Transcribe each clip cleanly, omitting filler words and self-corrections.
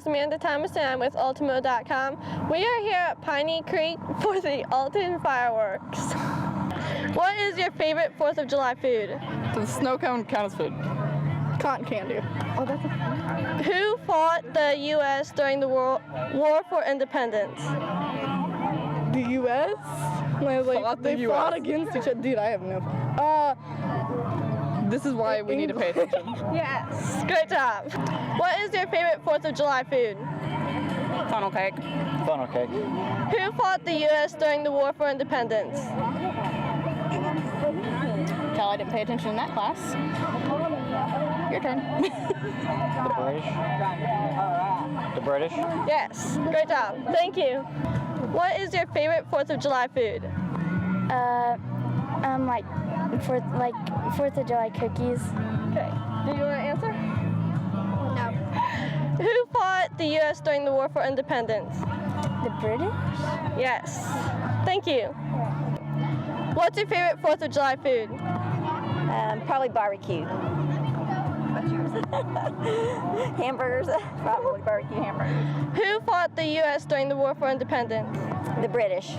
is Amanda Thomas and I'm with AltonMo.com. We are here at Piney Creek for the Alton fireworks. What is your favorite 4th of July food? Does snow cone count as food? Cotton candy. Oh, that's Who fought the U.S. during the War for Independence? The U.S.? They fought against each other. Dude, I have no. This is why we need to pay attention. Yes. Great job. What is your favorite 4th of July food? Funnel cake. Funnel cake. Who fought the U.S. during the War for Independence? Tell I didn't pay attention in that class. Your turn. The British. The British. Yes. Great job. Thank you. What is your favorite 4th of July food? Like 4th of July cookies. Okay. Do you want to answer? No. Who fought the U.S. during the War for Independence? The British? Yes. Thank you. What's your favorite 4th of July food? Probably barbecue. What's yours? Hamburgers. Probably barbecue hamburgers. Who fought the U.S. during the War for Independence? The British.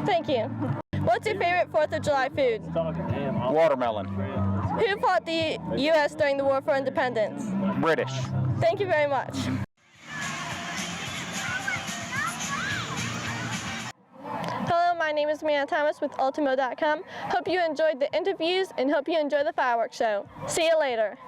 Thank you. What's your favorite 4th of July food? Watermelon. Who fought the U.S. during the War for Independence? British. Thank you very much. Hello, my name is Amanda Thomas with AltonMo.com. Hope you enjoyed the interviews and hope you enjoy the fireworks show. See you later.